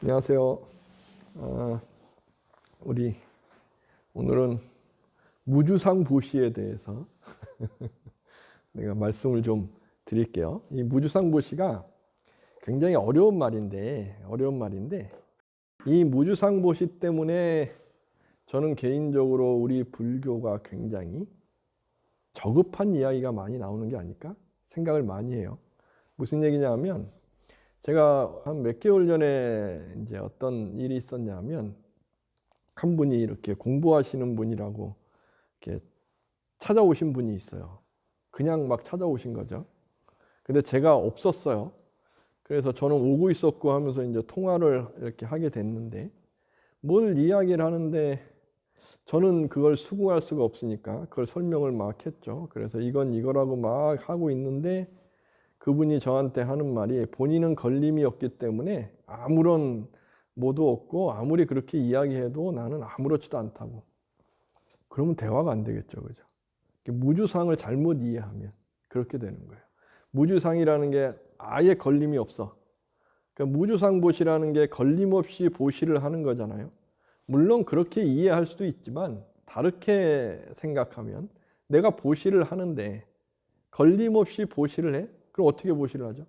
안녕하세요. 우리 오늘은 무주상보시에 대해서 내가 말씀을 좀 드릴게요. 이 무주상보시가 굉장히 어려운 말인데 이 무주상보시 때문에 저는 개인적으로 우리 불교가 굉장히 저급한 이야기가 많이 나오는 게 아닐까 생각을 많이 해요. 무슨 얘기냐면 제가 한 몇 개월 전에 이제 어떤 일이 있었냐면 한 분이 이렇게 공부하시는 분이라고 이렇게 찾아오신 분이 있어요. 그냥 막 찾아오신 거죠. 근데 제가 없었어요. 그래서 저는 오고 있었고 하면서 이제 통화를 이렇게 하게 됐는데 뭘 이야기를 하는데 저는 그걸 수긍할 수가 없으니까 그걸 설명을 막 했죠. 그래서 이건 이거라고 막 하고 있는데 그분이 저한테 하는 말이 본인은 걸림이 없기 때문에 아무런 뭐도 없고 아무리 그렇게 이야기해도 나는 아무렇지도 않다고. 그러면 대화가 안 되겠죠. 그죠? 무주상을 잘못 이해하면 그렇게 되는 거예요. 무주상이라는 게 아예 걸림이 없어. 그러니까 무주상보시라는 게 걸림없이 보시를 하는 거잖아요. 물론 그렇게 이해할 수도 있지만 다르게 생각하면 내가 보시를 하는데 걸림없이 보시를 해? 그럼 어떻게 보시를 하죠?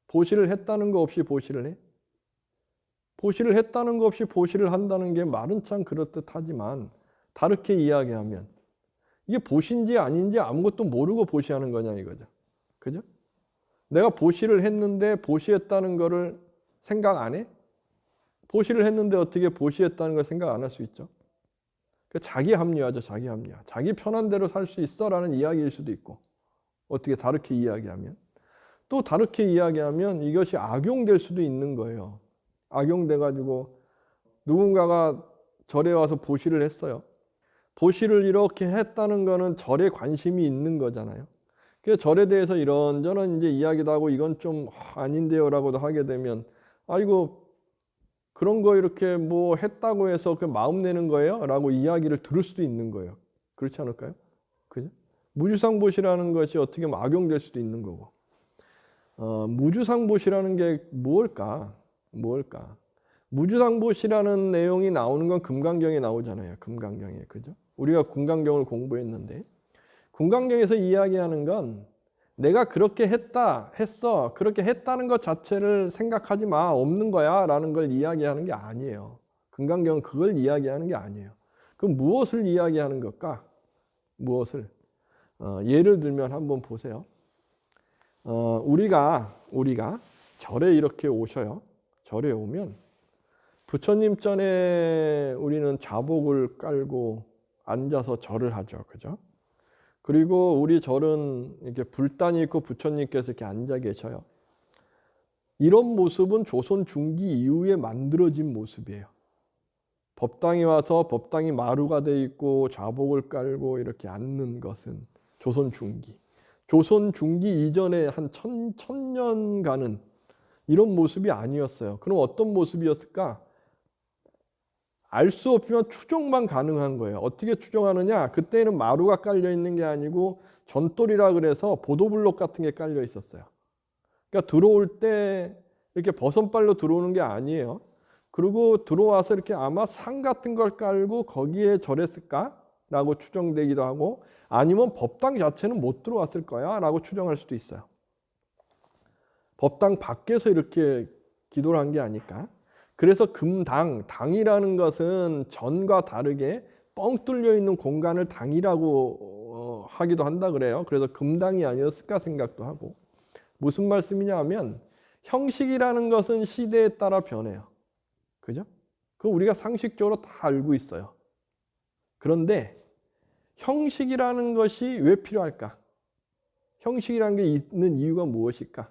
보시를 했다는 거 없이 보시를 해? 보시를 했다는 거 없이 보시를 한다는 게 말은 참 그렇듯하지만 다르게 이야기하면 이게 보신지 아닌지 아무것도 모르고 보시하는 거냐 이거죠. 그죠? 내가 보시를 했는데 보시했다는 거를 생각 안 해? 보시를 했는데 어떻게 보시했다는 걸 생각 안 할 수 있죠? 자기 합리화죠. 자기 합리화. 자기 편한 대로 살 수 있어 라는 이야기일 수도 있고 어떻게 다르게 이야기하면 또 다르게 이야기하면 이것이 악용될 수도 있는 거예요. 악용돼 가지고 누군가가 절에 와서 보시를 했어요. 보시를 이렇게 했다는 거는 절에 관심이 있는 거잖아요. 그래서 절에 대해서 이런저런 이제 이야기도 하고 이건 좀 아닌데요라고도 하게 되면 아이고 그런 거 이렇게 뭐 했다고 해서 그 마음 내는 거예요?라고 이야기를 들을 수도 있는 거예요. 그렇지 않을까요? 그죠? 무주상보시라는 것이 어떻게 보면 악용될 수도 있는 거고. 무주상보시라는 게 뭘까? 무주상보시라는 내용이 나오는 건 금강경에 나오잖아요. 금강경에. 그죠? 우리가 금강경을 공부했는데 금강경에서 이야기하는 건 내가 그렇게 했어. 그렇게 했다는 것 자체를 생각하지 마. 없는 거야. 라는 걸 이야기하는 게 아니에요. 금강경은 그걸 이야기하는 게 아니에요. 그럼 무엇을 이야기하는 걸까? 무엇을? 예를 들면 한번 보세요. 우리가 절에 이렇게 오셔요. 절에 오면 부처님 전에 우리는 좌복을 깔고 앉아서 절을 하죠. 그죠? 그리고 우리 절은 이렇게 불단이 있고 부처님께서 이렇게 앉아 계셔요. 이런 모습은 조선 중기 이후에 만들어진 모습이에요. 법당에 와서 법당이 마루가 돼 있고 좌복을 깔고 이렇게 앉는 것은 조선 중기. 조선 중기 이전에 한 천년간은 이런 모습이 아니었어요. 그럼 어떤 모습이었을까? 알 수 없지만 추정만 가능한 거예요. 어떻게 추정하느냐? 그때는 마루가 깔려 있는 게 아니고 전돌이라 그래서 보도블록 같은 게 깔려 있었어요. 그러니까 들어올 때 이렇게 버선발로 들어오는 게 아니에요. 그리고 들어와서 이렇게 아마 상 같은 걸 깔고 거기에 절했을까? 라고 추정되기도 하고 아니면 법당 자체는 못 들어왔을 거야 라고 추정할 수도 있어요. 법당 밖에서 이렇게 기도를 한 게 아닐까? 그래서 당이라는 것은 전과 다르게 뻥 뚫려 있는 공간을 당이라고 하기도 한다 그래요. 그래서 금당이 아니었을까 생각도 하고. 무슨 말씀이냐 하면 형식이라는 것은 시대에 따라 변해요. 그죠? 그거 우리가 상식적으로 다 알고 있어요. 그런데 형식이라는 것이 왜 필요할까? 형식이라는 게 있는 이유가 무엇일까?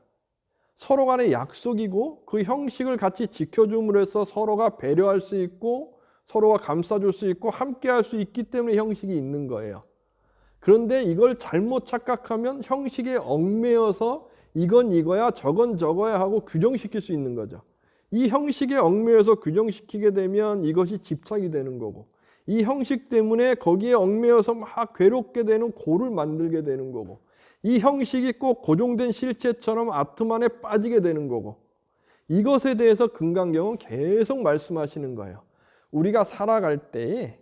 서로 간의 약속이고 그 형식을 같이 지켜줌으로 해서 서로가 배려할 수 있고 서로가 감싸줄 수 있고 함께 할 수 있기 때문에 형식이 있는 거예요. 그런데 이걸 잘못 착각하면 형식에 얽매여서 이건 이거야 저건 저거야 하고 규정시킬 수 있는 거죠. 이 형식에 얽매여서 규정시키게 되면 이것이 집착이 되는 거고 이 형식 때문에 거기에 얽매여서 막 괴롭게 되는 고를 만들게 되는 거고 이 형식이 꼭 고정된 실체처럼 아트만에 빠지게 되는 거고 이것에 대해서 금강경은 계속 말씀하시는 거예요. 우리가 살아갈 때에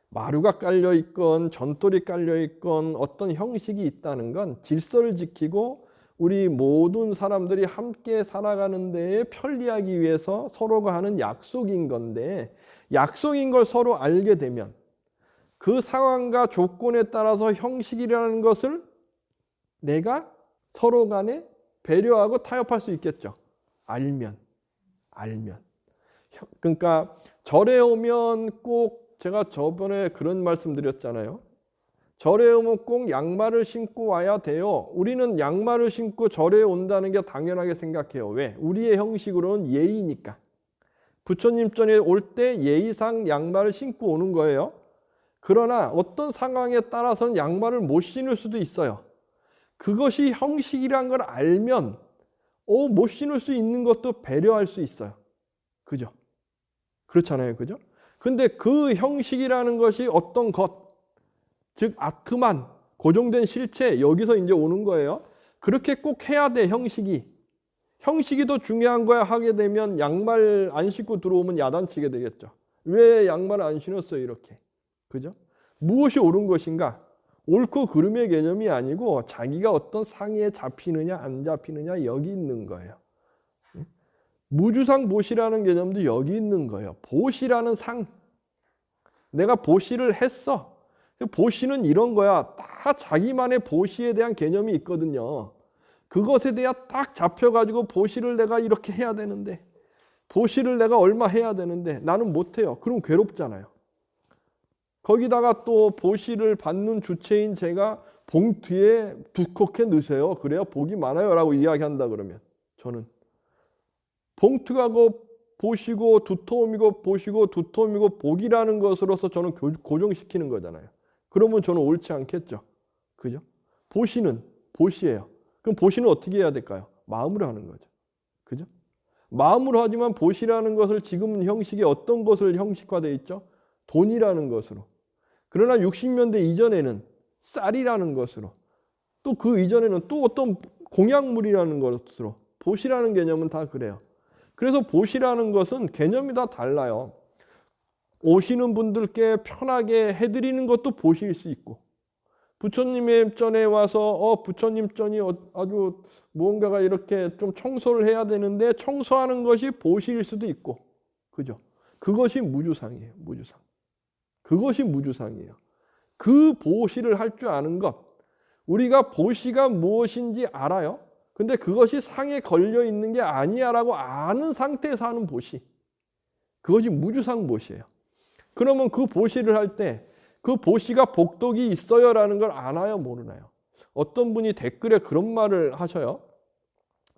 마루가 깔려 있건 전돌이 깔려 있건 어떤 형식이 있다는 건 질서를 지키고 우리 모든 사람들이 함께 살아가는 데에 편리하기 위해서 서로가 하는 약속인 건데, 약속인 걸 서로 알게 되면 그 상황과 조건에 따라서 형식이라는 것을 내가 서로 간에 배려하고 타협할 수 있겠죠. 알면. 그러니까 절에 오면 꼭, 제가 저번에 그런 말씀 드렸잖아요. 절에 오면 꼭 양말을 신고 와야 돼요. 우리는 양말을 신고 절에 온다는 게 당연하게 생각해요. 왜? 우리의 형식으로는 예의니까. 부처님 전에 올 때 예의상 양말을 신고 오는 거예요. 그러나 어떤 상황에 따라서는 양말을 못 신을 수도 있어요. 그것이 형식이란 걸 알면 못 신을 수 있는 것도 배려할 수 있어요. 그죠? 그렇잖아요. 그죠? 근데 그 형식이라는 것이 어떤 것, 즉 아트만, 고정된 실체, 여기서 이제 오는 거예요. 그렇게 꼭 해야 돼. 형식이 더 중요한 거야. 하게 되면 양말 안 신고 들어오면 야단치게 되겠죠. 왜 양말 안 신었어요? 이렇게. 그죠? 무엇이 옳은 것인가? 옳고 그름의 개념이 아니고 자기가 어떤 상에 잡히느냐 안 잡히느냐 여기 있는 거예요. 무주상 보시라는 개념도 여기 있는 거예요. 보시라는 상. 내가 보시를 했어. 보시는 이런 거야. 다 자기만의 보시에 대한 개념이 있거든요. 그것에 대해 딱 잡혀가지고 보시를 내가 이렇게 해야 되는데, 보시를 내가 얼마 해야 되는데 나는 못해요. 그럼 괴롭잖아요. 거기다가 또 보시를 받는 주체인 제가 봉투에 두껍게 넣으세요. 그래야 복이 많아요 라고 이야기한다 그러면 저는 봉투가 보시고 두터움이고 보시고 두터움이고 복이라는 것으로서 저는 고정시키는 거잖아요. 그러면 저는 옳지 않겠죠. 그죠? 보시는 보시예요. 그럼 보시는 어떻게 해야 될까요? 마음으로 하는 거죠. 그죠? 마음으로 하지만 보시라는 것을 지금은 형식이 어떤 것을 형식화되어 있죠? 돈이라는 것으로. 그러나 60년대 이전에는 쌀이라는 것으로, 또 그 이전에는 또 어떤 공약물이라는 것으로, 보시라는 개념은 다 그래요. 그래서 보시라는 것은 개념이 다 달라요. 오시는 분들께 편하게 해드리는 것도 보시일 수 있고, 부처님의 전에 와서 부처님 전이 아주 무언가가 이렇게 좀 청소를 해야 되는데 청소하는 것이 보시일 수도 있고, 그죠? 그것이 무주상이에요. 무주상. 그것이 무주상이에요. 그 보시를 할 줄 아는 것. 우리가 보시가 무엇인지 알아요. 근데 그것이 상에 걸려 있는 게 아니야 라고 아는 상태에서 하는 보시. 그것이 무주상 보시예요. 그러면 그 보시를 할 때 그 보시가 복덕이 있어요 라는 걸 아나요 모르나요? 어떤 분이 댓글에 그런 말을 하셔요.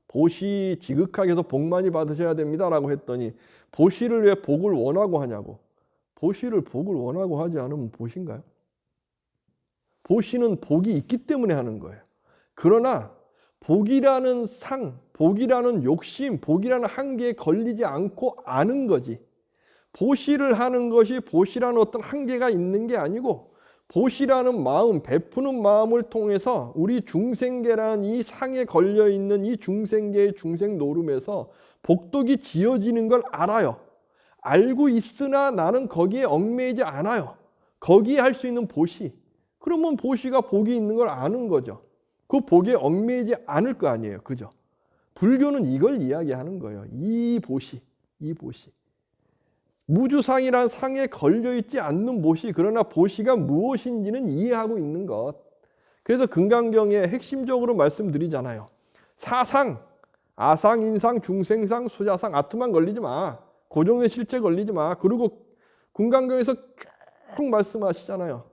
보시 지극하게 해서 복 많이 받으셔야 됩니다 라고 했더니 보시를 왜 복을 원하고 하냐고. 보시를 복을 원하고 하지 않으면 보시인가요? 보시는 복이 있기 때문에 하는 거예요. 그러나 복이라는 상, 복이라는 욕심, 복이라는 한계에 걸리지 않고 아는 거지. 보시를 하는 것이 보시라는 어떤 한계가 있는 게 아니고 보시라는 마음, 베푸는 마음을 통해서 우리 중생계라는 이 상에 걸려있는 이 중생계의 중생 노름에서 복덕이 지어지는 걸 알아요. 알고 있으나 나는 거기에 얽매이지 않아요. 거기에 할 수 있는 보시. 그러면 보시가 복이 있는 걸 아는 거죠. 그 복에 얽매이지 않을 거 아니에요. 그죠? 불교는 이걸 이야기하는 거예요. 이 보시. 무주상이란 상에 걸려있지 않는 보시, 그러나 보시가 무엇인지는 이해하고 있는 것. 그래서 금강경에 핵심적으로 말씀드리잖아요. 사상, 아상, 인상, 중생상, 수자상, 아트만 걸리지 마. 고정된 실제 걸리지 마. 그리고 금강경에서 쭉 말씀하시잖아요.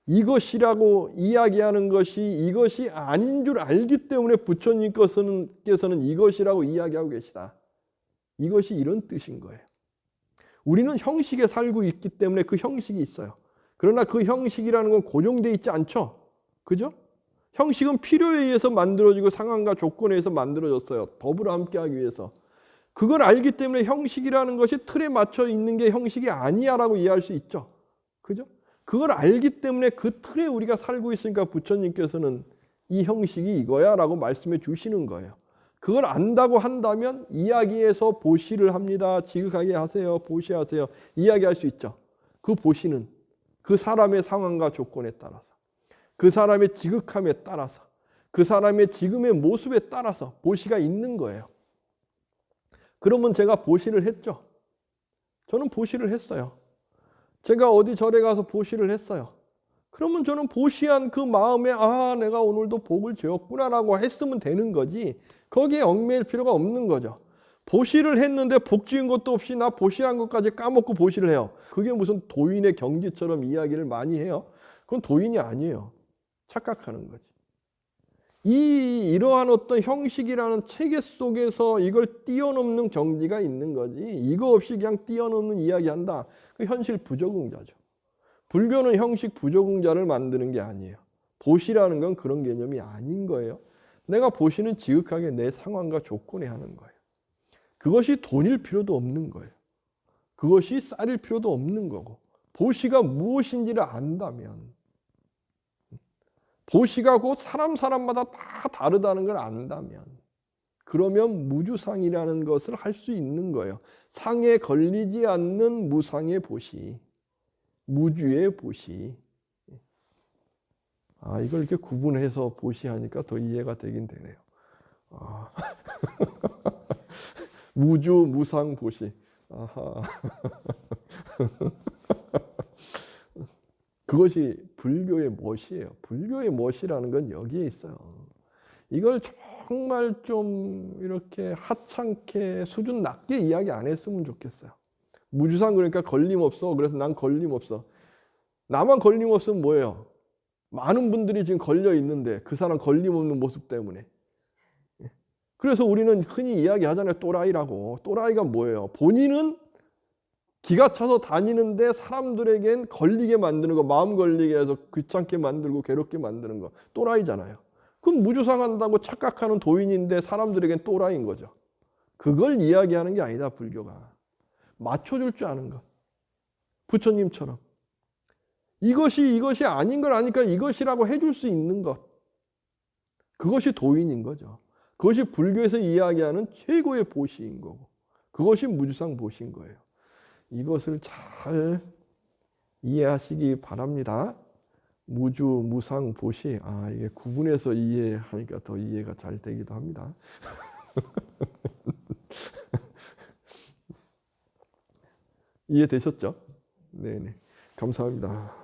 이것이라고 이야기하는 것이 이것이 아닌 줄 알기 때문에 부처님께서는 이것이라고 이야기하고 계시다. 이것이 이런 뜻인 거예요. 우리는 형식에 살고 있기 때문에 그 형식이 있어요. 그러나 그 형식이라는 건 고정되어 있지 않죠. 그죠? 형식은 필요에 의해서 만들어지고 상황과 조건에 의해서 만들어졌어요. 더불어 함께하기 위해서. 그걸 알기 때문에 형식이라는 것이 틀에 맞춰 있는 게 형식이 아니야 라고 이해할 수 있죠. 그죠? 그걸 알기 때문에 그 틀에 우리가 살고 있으니까 부처님께서는 이 형식이 이거야 라고 말씀해 주시는 거예요. 그걸 안다고 한다면 이야기에서 보시를 합니다. 지극하게 하세요. 보시하세요. 이야기할 수 있죠. 그 보시는 그 사람의 상황과 조건에 따라서, 그 사람의 지극함에 따라서, 그 사람의 지금의 모습에 따라서 보시가 있는 거예요. 그러면 제가 보시를 했죠. 저는 보시를 했어요. 제가 어디 절에 가서 보시를 했어요. 그러면 저는 보시한 그 마음에 내가 오늘도 복을 지었구나라고 했으면 되는 거지, 거기에 얽매일 필요가 없는 거죠. 보시를 했는데 복 지은 것도 없이 나 보시한 것까지 까먹고 보시를 해요. 그게 무슨 도인의 경지처럼 이야기를 많이 해요. 그건 도인이 아니에요. 착각하는 거지. 이러한 어떤 형식이라는 체계 속에서 이걸 뛰어넘는 경지가 있는 거지, 이거 없이 그냥 뛰어넘는 이야기한다, 그 현실 부적응자죠. 불교는 형식 부적응자를 만드는 게 아니에요. 보시라는 건 그런 개념이 아닌 거예요. 내가 보시는 지극하게 내 상황과 조건에 하는 거예요. 그것이 돈일 필요도 없는 거예요. 그것이 쌀일 필요도 없는 거고, 보시가 무엇인지를 안다면, 보시가 곧 사람마다 다 다르다는 걸 안다면, 그러면 무주상이라는 것을 할 수 있는 거예요. 상에 걸리지 않는 무상의 보시, 무주의 보시. 이걸 이렇게 구분해서 보시하니까 더 이해가 되긴 되네요. 무주, 무상, 보시. 아하. 그것이 불교의 멋이에요. 불교의 멋이라는 건 여기에 있어요. 이걸 정말 좀 이렇게 하찮게 수준 낮게 이야기 안 했으면 좋겠어요. 무주상 그러니까 걸림없어. 그래서 난 걸림없어. 나만 걸림없으면 뭐예요? 많은 분들이 지금 걸려 있는데 그 사람 걸림없는 모습 때문에. 그래서 우리는 흔히 이야기하잖아요. 또라이라고. 또라이가 뭐예요? 본인은 기가 차서 다니는데 사람들에겐 걸리게 만드는 거, 마음 걸리게 해서 귀찮게 만들고 괴롭게 만드는 거, 또라이잖아요. 그럼 무주상한다고 착각하는 도인인데 사람들에겐 또라이인 거죠. 그걸 이야기하는 게 아니다, 불교가. 맞춰줄 줄 아는 것. 부처님처럼. 이것이 아닌 걸 아니까 이것이라고 해줄 수 있는 것. 그것이 도인인 거죠. 그것이 불교에서 이야기하는 최고의 보시인 거고, 그것이 무주상 보시인 거예요. 이것을 잘 이해하시기 바랍니다. 무주, 무상, 보시. 이게 구분해서 이해하니까 더 이해가 잘 되기도 합니다. 이해되셨죠? 네네. 감사합니다.